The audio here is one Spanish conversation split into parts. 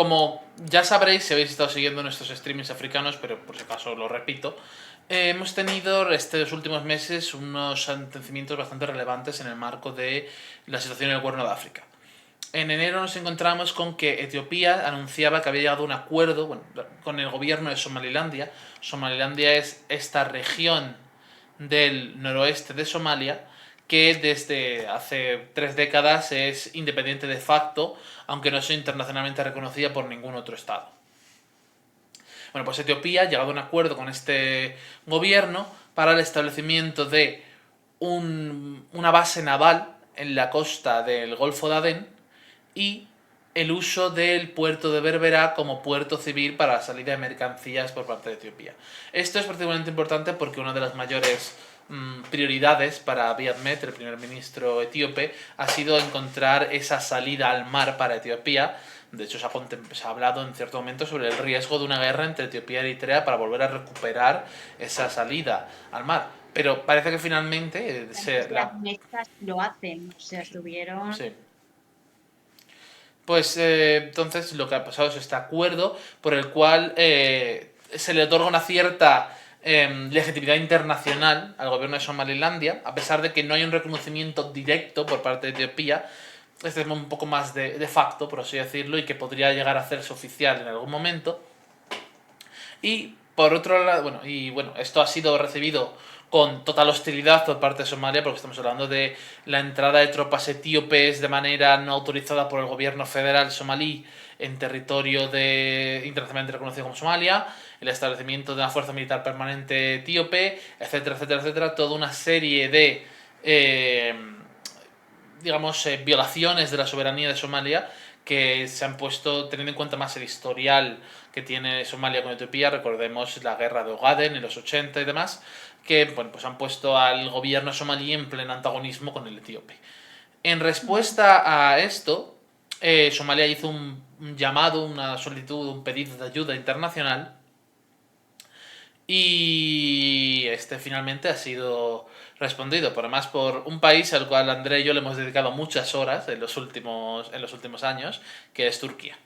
como ya sabréis si habéis estado siguiendo nuestros streamings africanos, pero por si acaso lo repito, hemos tenido estos últimos meses unos acontecimientos bastante relevantes en el marco de la situación en el Cuerno de África. En enero nos encontramos con que Etiopía anunciaba que había llegado a un acuerdo con el gobierno de Somalilandia. Somalilandia es esta región del noroeste de Somalia que desde hace 3 décadas es independiente de facto, aunque no es internacionalmente reconocida por ningún otro estado. Bueno, pues Etiopía ha llegado a un acuerdo con este gobierno para el establecimiento de una base naval en la costa del Golfo de Adén y el uso del puerto de Berbera como puerto civil para la salida de mercancías por parte de Etiopía. Esto es particularmente importante porque una de las mayores prioridades para Abiy Ahmed, el primer ministro etíope, ha sido encontrar esa salida al mar para Etiopía. De hecho, se ha hablado en cierto momento sobre el riesgo de una guerra entre Etiopía y Eritrea para volver a recuperar esa salida al mar. Pero parece que finalmente Las mezclas lo hacen, o sea, estuvieron. sí. Pues entonces lo que ha pasado es este acuerdo por el cual se le otorga una cierta legitimidad internacional al gobierno de Somalilandia, a pesar de que no hay un reconocimiento directo por parte de Etiopía. Este es un poco más de facto, por así decirlo, y que podría llegar a hacerse oficial en algún momento. Y por otro lado, bueno, esto ha sido recibido con total hostilidad por parte de Somalia, porque estamos hablando de la entrada de tropas etíopes de manera no autorizada por el gobierno federal somalí en territorio internacionalmente reconocido como Somalia, el establecimiento de una fuerza militar permanente etíope, etcétera, etcétera, etcétera, toda una serie de eh, digamos, violaciones de la soberanía de Somalia que se han puesto, teniendo en cuenta más el historial que tiene Somalia con Etiopía, recordemos la guerra de Ogaden en los 80 y demás, que bueno, pues han puesto al gobierno somalí en pleno antagonismo con el etíope. En respuesta a esto, Somalia hizo un llamado, una solicitud, un pedido de ayuda internacional y este finalmente ha sido respondido, por además por un país al cual André y yo le hemos dedicado muchas horas en los últimos años, que es Turquía.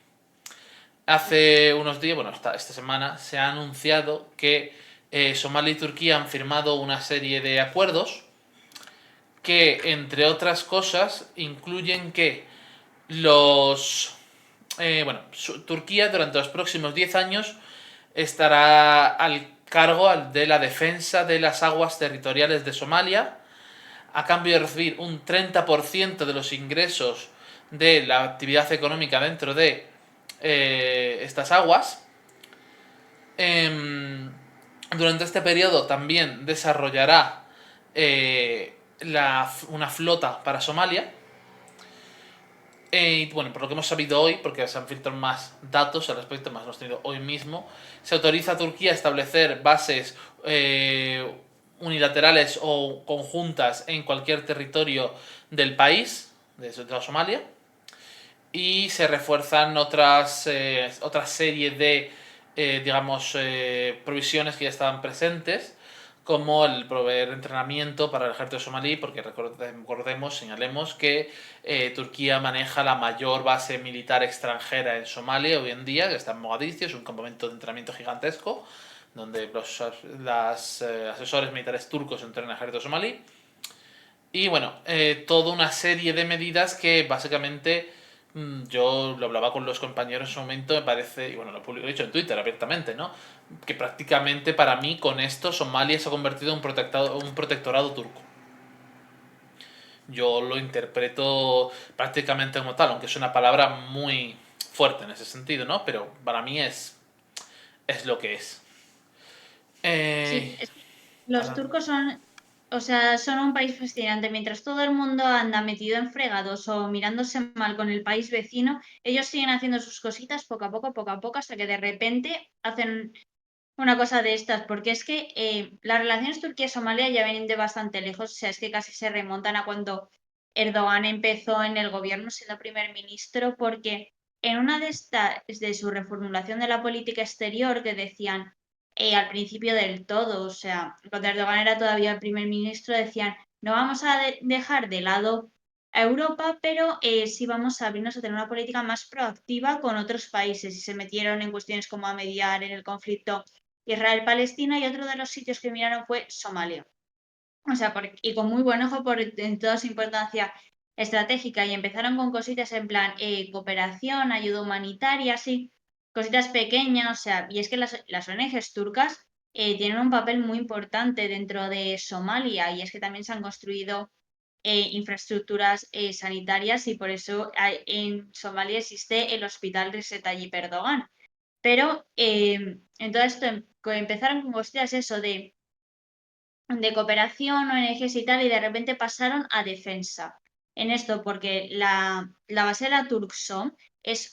Hace unos días, bueno, esta semana, se ha anunciado que Somalia y Turquía han firmado una serie de acuerdos que, entre otras cosas, incluyen que los... Turquía durante los próximos 10 años estará al cargo de la defensa de las aguas territoriales de Somalia, a cambio de recibir un 30% de los ingresos de la actividad económica dentro de estas aguas. Durante este periodo también desarrollará una flota para Somalia. Y bueno, por lo que hemos sabido hoy, porque se han filtrado más datos al respecto, más los tenido hoy mismo, se autoriza a Turquía a establecer bases unilaterales o conjuntas en cualquier territorio del país, de toda Somalia, y se refuerzan otra serie de, provisiones que ya estaban presentes, como el proveer entrenamiento para el ejército somalí, porque recordemos, señalemos que Turquía maneja la mayor base militar extranjera en Somalia hoy en día, que está en Mogadiscio, es un campamento de entrenamiento gigantesco, donde los asesores militares turcos entrenan al ejército somalí. Y bueno, toda una serie de medidas que básicamente yo lo hablaba con los compañeros en su momento, me parece, y bueno, lo he dicho en Twitter abiertamente, ¿no? Que prácticamente para mí con esto Somalia se ha convertido en un protectorado turco. Yo lo interpreto prácticamente como tal, aunque es una palabra muy fuerte en ese sentido, ¿no? Pero para mí es lo que es. Sí, Eh, es que los Alan. turcos son, o sea, son un país fascinante. Mientras todo el mundo anda metido en fregados o mirándose mal con el país vecino, ellos siguen haciendo sus cositas poco a poco, hasta que de repente hacen una cosa de estas, porque es que las relaciones Turquía-Somalia ya vienen de bastante lejos, o sea, es que casi se remontan a cuando Erdogan empezó en el gobierno siendo primer ministro, porque en una de estas, de su reformulación de la política exterior, que decían al principio del todo, o sea, cuando Erdogan era todavía primer ministro, decían, no vamos a dejar de lado a Europa, pero sí vamos a abrirnos a tener una política más proactiva con otros países y se metieron en cuestiones como a mediar en el conflicto Israel-Palestina, y otro de los sitios que miraron fue Somalia. O sea, y con muy buen ojo en toda su importancia estratégica, y empezaron con cositas en plan cooperación, ayuda humanitaria, así, cositas pequeñas, o sea, y es que las ONGs turcas tienen un papel muy importante dentro de Somalia, y es que también se han construido infraestructuras sanitarias, y por eso en Somalia existe el Hospital Recep Tayyip Erdogan. Pero en todo esto empezaron con cositas eso de cooperación, ONGs y tal, y de repente pasaron a defensa. En esto, porque la base de la Turksom es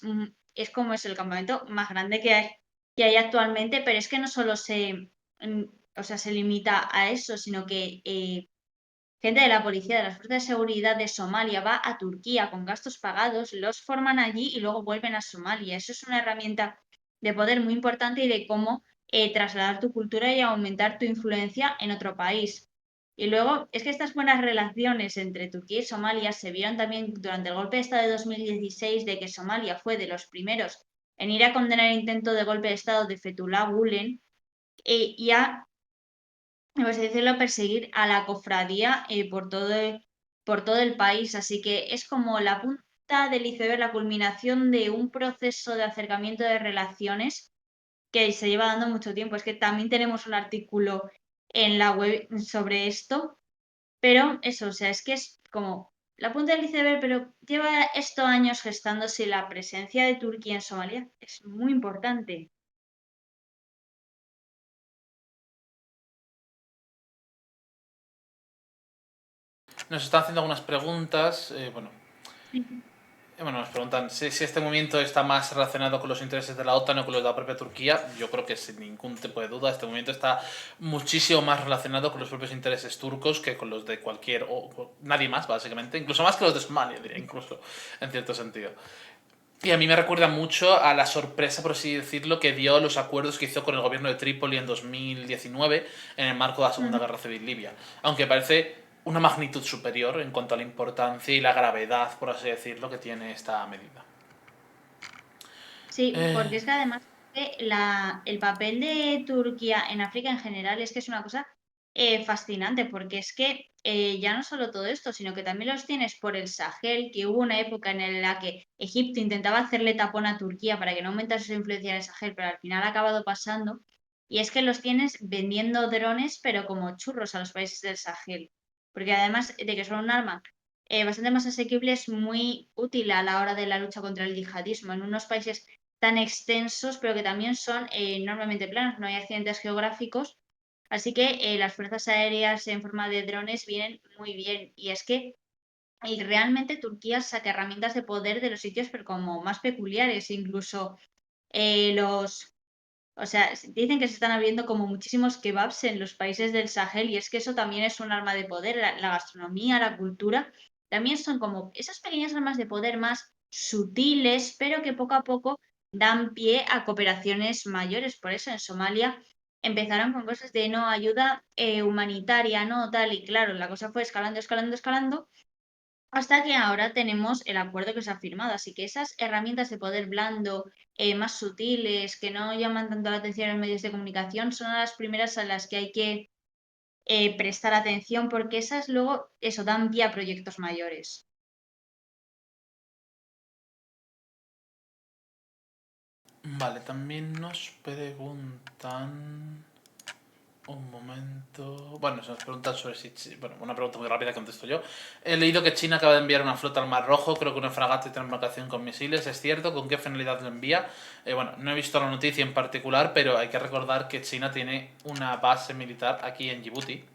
como es el campamento más grande que hay actualmente, pero es que no solo o sea, se limita a eso, sino que gente de la policía, de las fuerzas de seguridad de Somalia va a Turquía con gastos pagados, los forman allí y luego vuelven a Somalia. Eso es una herramienta de poder muy importante y de cómo trasladar tu cultura y aumentar tu influencia en otro país. Y luego es que estas buenas relaciones entre Turquía y Somalia se vieron también durante el golpe de Estado de 2016, de que Somalia fue de los primeros en ir a condenar el intento de golpe de Estado de Fethullah Gulen y a, por así decirlo, perseguir a la cofradía por todo el país. Así que es como la punta del iceberg, la culminación de un proceso de acercamiento de relaciones que se lleva dando mucho tiempo. Es que también tenemos un artículo en la web sobre esto, pero eso, o sea, es que es como la punta del iceberg, pero lleva estos años gestándose. La presencia de Turquía en Somalia es muy importante. Nos están haciendo algunas preguntas. Bueno, nos preguntan si este movimiento está más relacionado con los intereses de la OTAN o con los de la propia Turquía. Yo creo que sin ningún tipo de duda este movimiento está muchísimo más relacionado con los propios intereses turcos que con los de nadie más, básicamente. Incluso más que los de Somalia, diría, incluso, en cierto sentido. Y a mí me recuerda mucho a la sorpresa, por así decirlo, que dio los acuerdos que hizo con el gobierno de Trípoli en 2019 en el marco de la Segunda Ujú. Guerra Civil Libia. Aunque parece una magnitud superior en cuanto a la importancia y la gravedad, por así decirlo, que tiene esta medida. Sí, Eh, porque es que además el papel de Turquía en África en general es que es una cosa fascinante, porque es que ya no solo todo esto, sino que también los tienes por el Sahel, que hubo una época en la que Egipto intentaba hacerle tapón a Turquía para que no aumentase su influencia en el Sahel, pero al final ha acabado pasando, y es que los tienes vendiendo drones, pero como churros a los países del Sahel, porque además de que son un arma bastante más asequible, es muy útil a la hora de la lucha contra el yihadismo en unos países tan extensos, pero que también son enormemente planos, no hay accidentes geográficos, así que las fuerzas aéreas en forma de drones vienen muy bien. Y es que realmente Turquía saca herramientas de poder de los sitios, pero como más peculiares, incluso o sea, dicen que se están abriendo como muchísimos kebabs en los países del Sahel, y es que eso también es un arma de poder. La gastronomía, la cultura, también son como esas pequeñas armas de poder más sutiles, pero que poco a poco dan pie a cooperaciones mayores. Por eso en Somalia empezaron con cosas de no ayuda humanitaria, no tal, y claro, la cosa fue escalando, escalando, escalando, hasta que ahora tenemos el acuerdo que se ha firmado. Así que esas herramientas de poder blando, más sutiles, que no llaman tanto la atención en medios de comunicación, son las primeras a las que hay que prestar atención, porque esas luego, eso, dan pie a proyectos mayores. vale, también nos preguntan... Un momento. Bueno, se nos preguntan sobre si. Bueno, una pregunta muy rápida que contesto yo. He leído que China acaba de enviar una flota al Mar Rojo, creo que una fragata y una embarcación con misiles. ¿Es cierto? ¿Con qué finalidad lo envía? Bueno, no he visto la noticia en particular, pero hay que recordar que China tiene una base militar aquí en Djibouti.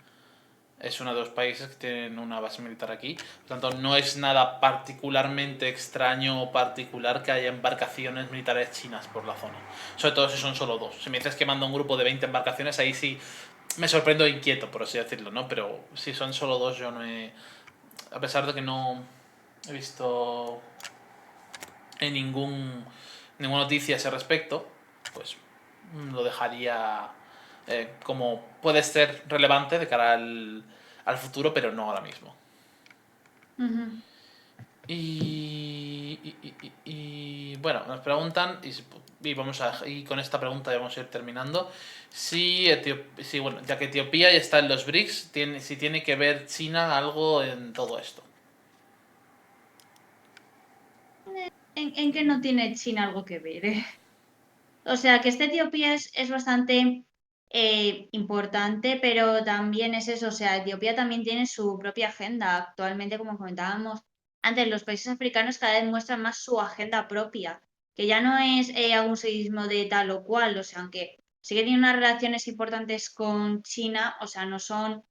Es uno de los países que tienen una base militar aquí. Por tanto, no es nada particularmente extraño o particular que haya embarcaciones militares chinas por la zona. Sobre todo si son solo dos. Si me dices que manda un grupo de 20 embarcaciones, ahí sí me sorprendo e inquieto, por así decirlo, ¿no? Pero si son solo dos, yo no he... A pesar de que no he visto en ninguna noticia a ese respecto, pues lo dejaría como puede ser relevante de cara al futuro, pero no ahora mismo. Ujú. Bueno, nos preguntan, y con esta pregunta ya vamos a ir terminando, si, bueno, ya que Etiopía ya está en los BRICS, si tiene que ver China algo en todo esto. ¿En qué no tiene China algo que ver? O sea, que Etiopía es bastante importante, pero también es eso, o sea, Etiopía también tiene su propia agenda. Actualmente, como comentábamos antes, los países africanos cada vez muestran más su agenda propia, que ya no es algún seguidismo de tal o cual, o sea, aunque sí que tiene unas relaciones importantes con China, o sea, no son,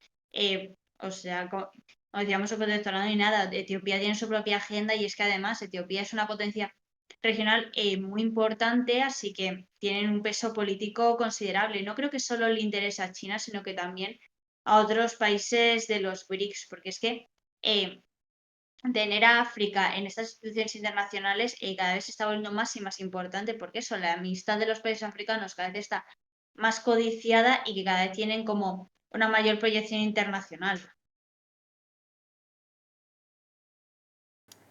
o sea, como decíamos, su protectorado ni nada. Etiopía tiene su propia agenda y es que además Etiopía es una potencia regional muy importante, así que tienen un peso político considerable. No creo que solo le interese a China, sino que también a otros países de los BRICS, porque es que eh, tener a África en estas instituciones internacionales cada vez se está volviendo más y más importante, porque eso, la amistad de los países africanos cada vez está más codiciada y que cada vez tienen como una mayor proyección internacional.